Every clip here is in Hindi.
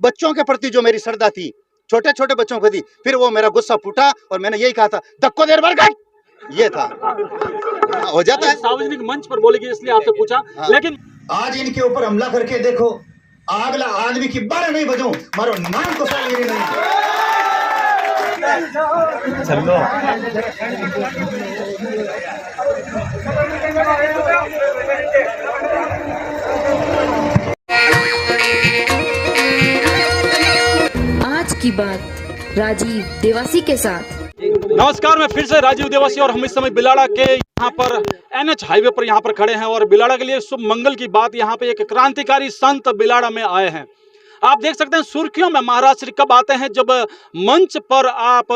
बच्चों के प्रति जो मेरी श्रद्धा थी, छोटे छोटे बच्चों को थी, फिर वो मेरा गुस्सा फूटा और मैंने यही कहा था, धक्को देर भर गट, ये था। हो जाता है सार्वजनिक मंच पर बोलेगी इसलिए आपसे पूछा। लेकिन आज इनके ऊपर हमला करके देखो, अगला आदमी की बारह नहीं बजो, मारो नाम को नहीं। चलो आज की बात राजीव देवासी के साथ। नमस्कार, मैं फिर से राजीव देवासी और हम इस समय बिलाड़ा के यहाँ पर NH हाईवे पर यहाँ पर खड़े हैं और बिलाड़ा के लिए शुभ मंगल की बात, यहाँ पे एक क्रांतिकारी संत बिलाड़ा में आए हैं। आप देख सकते हैं सुर्खियों में महाराज श्री कब आते हैं, जब मंच पर आप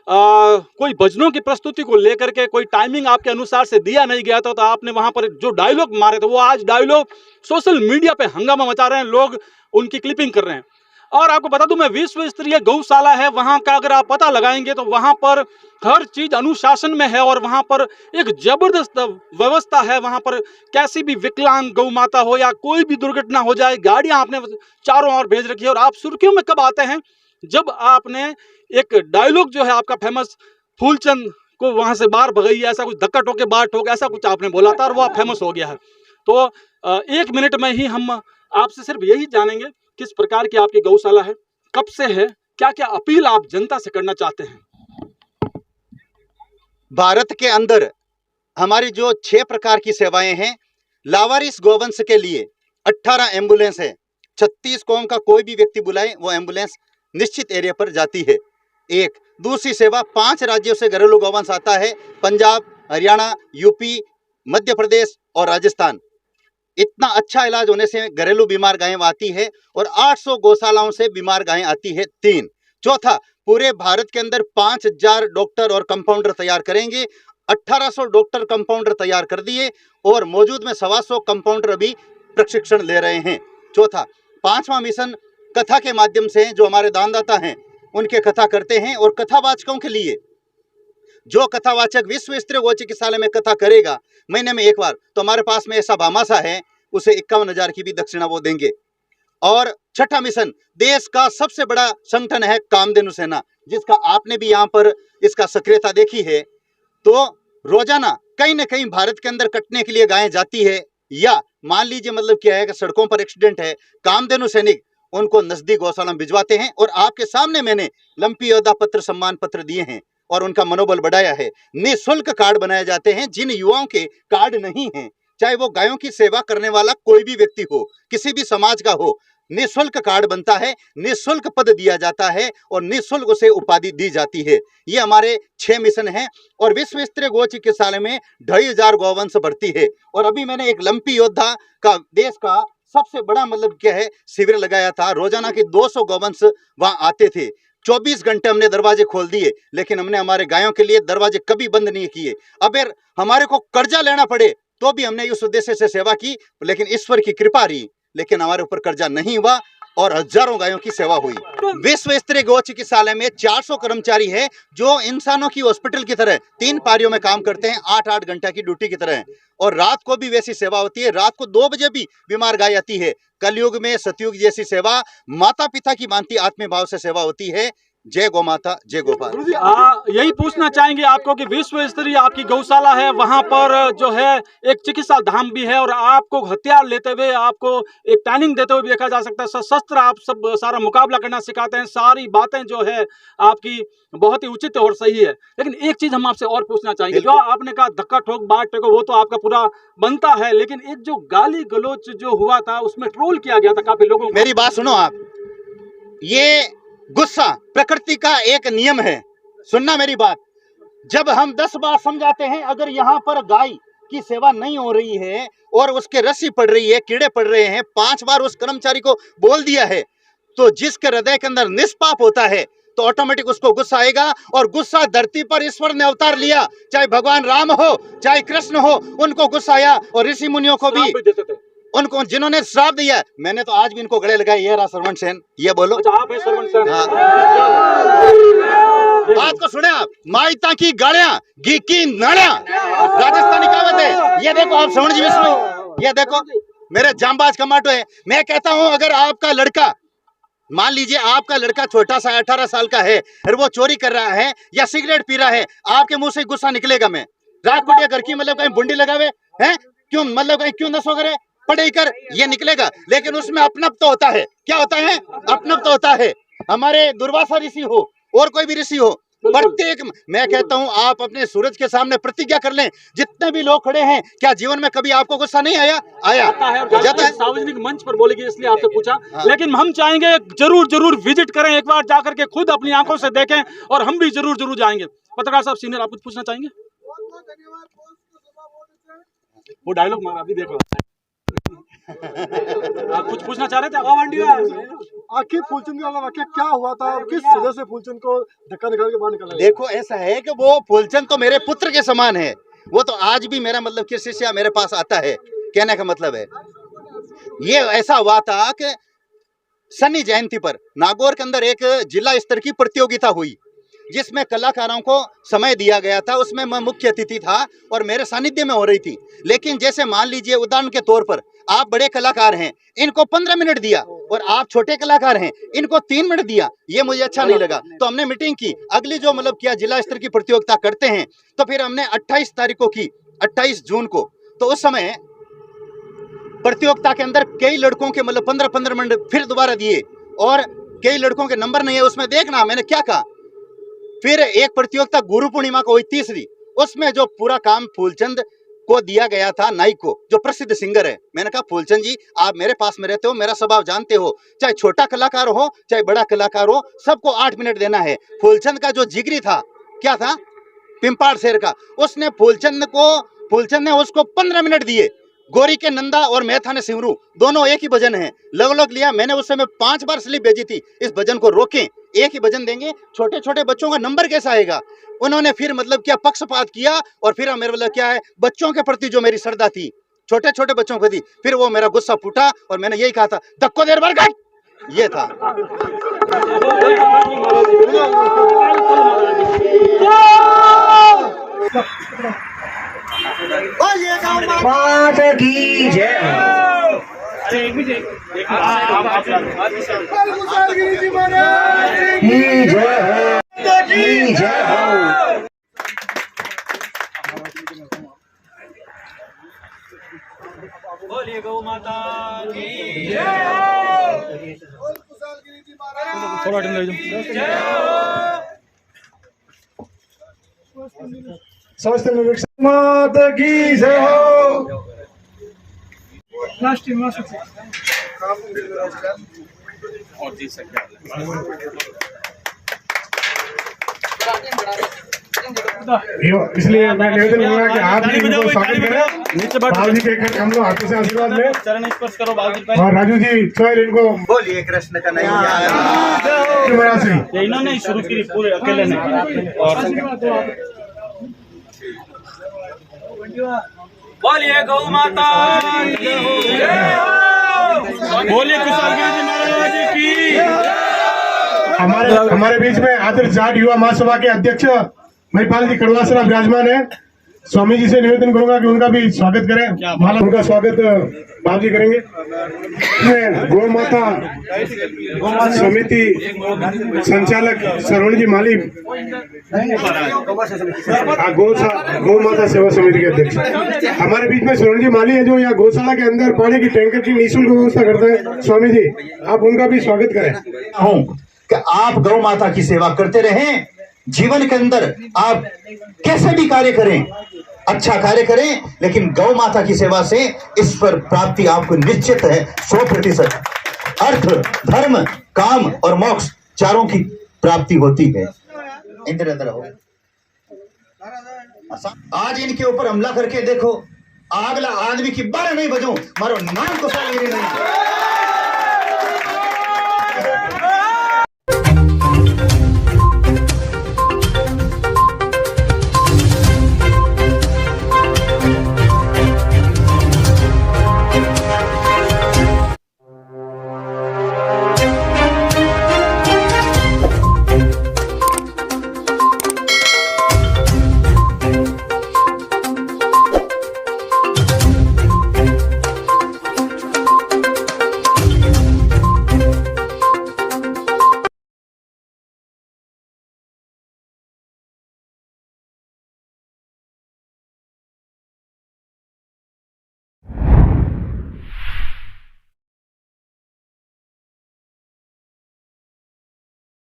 कोई भजनों की प्रस्तुति को लेकर के कोई टाइमिंग आपके अनुसार से दिया नहीं गया था, तो आपने वहां पर जो डायलॉग मारे थे वो आज डायलॉग सोशल मीडिया पे हंगामा मचा रहे हैं, लोग उनकी क्लिपिंग कर रहे हैं। और आपको बता दूं, मैं विश्व स्तरीय गौशाला है वहां का अगर आप पता लगाएंगे तो वहां पर हर चीज अनुशासन में है और वहां पर एक जबरदस्त व्यवस्था है। वहां पर कैसी भी विकलांग गौ माता हो या कोई भी दुर्घटना हो जाए, गाड़ियां आपने चारों ओर भेज रखी है। और आप सुर्खियों में कब आते हैं, जब आपने एक डायलॉग जो है आपका फेमस, फूलचंद को वहां से बाहर भगाई, ऐसा कुछ धक्का ठोके बाहर ठोके, ऐसा कुछ आपने बोला था और वो फेमस हो गया है। तो 1 मिनट में ही हम आपसे सिर्फ यही जानेंगे किस प्रकार की आपकी गौशाला है, कब से है, क्या क्या अपील आप जनता से करना चाहते हैं। भारत के अंदर हमारी जो 6 प्रकार की सेवाएं हैं, लावारिस गोवंश के लिए 18 एम्बुलेंस है। 36 कौम का कोई भी व्यक्ति बुलाए वो एम्बुलेंस निश्चित एरिया पर जाती है। एक दूसरी सेवा, 5 राज्यों से घरेलू गोवंश आता है, पंजाब, हरियाणा, यूपी, मध्य प्रदेश और राजस्थान। इतना अच्छा इलाज होने से घरेलू बीमार गायें आती है और 800 गौशालाओं से बीमार गायें आती है 3। चौथा, पूरे भारत के अंदर 5000 डॉक्टर और कंपाउंडर तैयार करेंगे। 1800 डॉक्टर कंपाउंडर तैयार कर दिए और मौजूद में 125 कंपाउंडर अभी प्रशिक्षण ले रहे हैं। चौथा, 5वां मिशन कथा के माध्यम से जो हमारे दानदाता हैं उनके कथा करते हैं और कथावाचकों के लिए जो कथावाचक विश्व स्तरीय गौ चिकित्सालय में कथा करेगा महीने में 1 बार, तो हमारे पास में ऐसा भामाशा है, उसे 51,000 की भी दक्षिणा वो देंगे। और छठा मिशन, देश का सबसे बड़ा संगठन है कामधेनु सेना, जिसका आपने भी यहाँ पर इसका सक्रियता देखी है। तो रोजाना कहीं ना कहीं भारत के अंदर कटने के लिए गायें जाती है, या मान लीजिए मतलब क्या है कि सड़कों पर एक्सीडेंट है, कामधेनु सैनिक उनको नजदीक गौशाला में भिजवाते हैं। और आपके सामने मैंने लंपी योद्धा पत्र, सम्मान पत्र दिए हैं और उनका मनोबल बढ़ाया है। निःशुल्क कार्ड बनाए जाते हैं, जिन युवाओं के कार्ड नहीं हैं, चाहे वो गायों की सेवा करने वाला कोई भी व्यक्ति हो, किसी भी समाज का हो, निःशुल्क कार्ड बनता है, निःशुल्क पद दिया जाता है और निःशुल्क उसे उपाधि दी जाती है। ये हमारे 6 मिशन हैं और विश्व स्तरीय गौ चिकित्सालय में 2500 गौवंश भर्ती है। और अभी मैंने एक लंपी योद्धा का, देश का सबसे बड़ा मतलब क्या है, शिविर लगाया था। रोजाना के 200 गौवंश वहां आते थे। 24 घंटे हमने दरवाजे खोल दिए, लेकिन हमने हमारे गायों के लिए दरवाजे कभी बंद नहीं किए। अगर हमारे को कर्जा लेना पड़े तो भी हमने इस उद्देश्य से सेवा की, लेकिन ईश्वर की कृपा रही, लेकिन हमारे ऊपर कर्जा नहीं हुआ और हजारों गायों की सेवा हुई। विश्व स्तरीय गौ चिकित्सालय में 400 कर्मचारी है जो इंसानों की हॉस्पिटल की तरह 3 पारियों में काम करते हैं, 8-8 घंटा की ड्यूटी की तरह। और रात को भी वैसी सेवा होती है, रात को 2 बजे भी बीमार गाय आती है। कलयुग में सतयुग जैसी सेवा, माता पिता की मानती आत्मीय भाव से सेवा होती है। जय गौ माता, जय गोपाल। यही पूछना चाहेंगे आपको कि विश्व स्तरीय आपकी गौशाला है, वहां पर जो है एक चिकित्सा धाम भी है और आपको हथियार लेते हुए, आपको एक ट्रेनिंग देते हुए भी देखा जा सकता है। सशस्त्र आप सब सारा मुकाबला करना सिखाते हैं, सारी बातें जो है आपकी बहुत ही उचित और सही है। लेकिन एक चीज हम आपसे और पूछना चाहेंगे, जो आपने कहा धक्का ठोक बात ठोको, वो तो आपका पूरा बनता है, लेकिन एक जो गाली गलौच जो हुआ था उसमें ट्रोल किया गया था काफी लोगों को। मेरी बात सुनो आप, ये गुस्सा प्रकृति का एक नियम है। सुनना मेरी बात, जब हम 10 बार समझाते हैं, अगर यहाँ पर गाय की सेवा नहीं हो रही है और उसके रस्सी पड़ रही है, कीड़े पड़ रहे हैं, 5 बार उस कर्मचारी को बोल दिया है, तो जिसके हृदय के अंदर निष्पाप होता है तो ऑटोमेटिक उसको गुस्सा आएगा। और गुस्सा धरती पर ईश्वर ने अवतार लिया, चाहे भगवान राम हो चाहे कृष्ण हो, उनको गुस्सा आया। और ऋषि मुनियों को भी, उनको जिन्होंने श्राप दिया, मैंने तो आज भी इनको गले लगाए, ये रहा श्रवण सेन, ये बोलो। अच्छा, आप है श्रवण सेन। बात को सुने आप, माइता की गाड़ियां घी की नाड़ियां, राजस्थानी कहावत है। ये देखो आप श्रवण जी विष्णु, ये देखो मेरे जांबाज कमाटो है। मैं कहता हूं, अगर आपका लड़का मान लीजिए आपका लड़का छोटा सा 18 साल का है और वो चोरी कर रहा है या सिगरेट पी रहा है, आपके मुंह से गुस्सा निकलेगा। मैं रात को घर की मतलब कहीं बुंडी लगावे हैं, क्यों मतलब कहीं क्यों नशो करे, पढ़ाई कर, ये निकलेगा। लेकिन उसमें अपनप तो होता है। क्या होता है? अपनप तो होता है। हमारे दुर्वासा ऋषि हो और कोई भी ऋषि हो, प्रत्येक, मैं कहता हूं आप अपने सूरज के सामने प्रतिज्ञा कर लें, जितने भी लोग खड़े हैं, क्या जीवन में कभी आपको गुस्सा नहीं आया? आया जाता है। सार्वजनिक मंच पर बोलेगी इसलिए आपसे पूछा। लेकिन हम चाहेंगे जरूर विजिट करें, एक बार जाकर के खुद अपनी आंखों से देखें, और हम भी जरूर जाएंगे। पत्रकार साहब सीनियर, आप कुछ पूछना चाहेंगे? वो डायलॉग मारा अभी देखो। आप कुछ पूछना चाह रहे थे? आखिर फूलचंद का वाकया क्या हुआ था और किस वजह से फूलचंद को धक्का निकाल के बाहर निकाला? देखो ऐसा है कि वो फूलचंद तो मेरे पुत्र के समान है। वो तो आज भी मेरा मतलब कि शिष्य मेरे पास आता है। कहने का मतलब है ये ऐसा हुआ था कि शनि जयंती पर नागौर के अंदर एक जिला स्तर की प्रतियोगिता हुई, जिसमें कलाकारों को समय दिया गया था। उसमें मैं मुख्य अतिथि था और मेरे सानिध्य में हो रही थी। लेकिन जैसे मान लीजिए उदाहरण के तौर पर, आप बड़े कलाकार हैं, इनको 15 मिनट दिया, और आप छोटे कलाकार हैं, इनको 3 मिनट दिया, ये मुझे अच्छा नहीं लगा। तो हमने मीटिंग की, अगली जो मतलब क्या जिला स्तर की प्रतियोगिता करते हैं, तो फिर हमने 28 तारीख को की, 28 जून को। तो उस समय प्रतियोगिता के अंदर कई लड़कों के मतलब 15-15 मिनट फिर दोबारा दिए, और कई लड़कों के नंबर नहीं है उसमें। देखना मैंने क्या कहा। फिर एक प्रतियोगिता गुरु पूर्णिमा को हुई, तीसरी, उसमें जो पूरा काम फूलचंद को दिया गया था, नाइक को, जो प्रसिद्ध सिंगर है। मैंने कहा फूलचंद जी, आप मेरे पास में रहते हो, मेरा स्वभाव जानते हो, चाहे छोटा कलाकार हो चाहे बड़ा कलाकार हो, सबको 8 मिनट देना है। फूलचंद का जो जिगरी था, क्या था, पिंपाड़ शेर का, उसने फूलचंद ने उसको 15 मिनट दिए। गोरी के नंदा और मैथा ने सिमरू, दोनों एक ही भजन है, लग लिया। मैंने उस समय 5 बार स्लिप भेजी थी, इस भजन को रोकें, एक ही भजन देंगे, छोटे छोटे बच्चों का नंबर कैसा आएगा। उन्होंने फिर मतलब क्या पक्षपात किया, और फिर मेरे मतलब क्या है, बच्चों के प्रति जो मेरी श्रद्धा थी, छोटे छोटे बच्चों को दी, फिर वो मेरा गुस्सा फूटा, और मैंने यही कहा था, धक्को देर भर गट, ये था। माता की जय। बोलिए गौ माता की जय। थोड़ा टाइम ले समस्त माता की जय हो। राष्ट्रीय महासचिव और जी सकते इसलिए मैं निवेदन करूंगा कि आप भी इनको स्वागत करें। बाबूजी के हम लोग हाथों से आशीर्वाद लें। चरण स्पर्श करो बाबूजी। और राजू जी स्वयं इनको बोलिए कृष्ण का नहीं। ये इन्होंने ही शुरू की पूरे अकेले ने। और बोलिए गौ माता की जय। बोलिए कुशलगिरी जी महाराज की। हमारे बीच में आदर्श जाट युवा महासभा के अध्यक्ष महिपाल जी कड़वासरा विराजमान है। स्वामी जी से निवेदन करूंगा कि उनका भी स्वागत करें। माला उनका स्वागत बाबू जी करेंगे। गौ माता समिति संचालक श्रवण जी माली, गौ माता सेवा समिति के अध्यक्ष हमारे बीच में श्रवण जी माली है, जो यहाँ गौशाला के अंदर पानी की टैंकर की निःशुल्क व्यवस्था करते हैं। स्वामी जी, आप उनका भी स्वागत करें। हूं कि आप गौ माता की सेवा करते रहें। जीवन के अंदर आप कैसे भी कार्य करें, अच्छा कार्य करें, लेकिन गौ माता की सेवा से इस पर प्राप्ति आपको निश्चित है 100%। अर्थ, धर्म, काम और मोक्ष चारों की प्राप्ति होती है। इंद्र अंदर हो। आज इनके ऊपर हमला करके देखो, आगला आदमी की 12 नहीं बजो, मारो नाम को साल नहीं।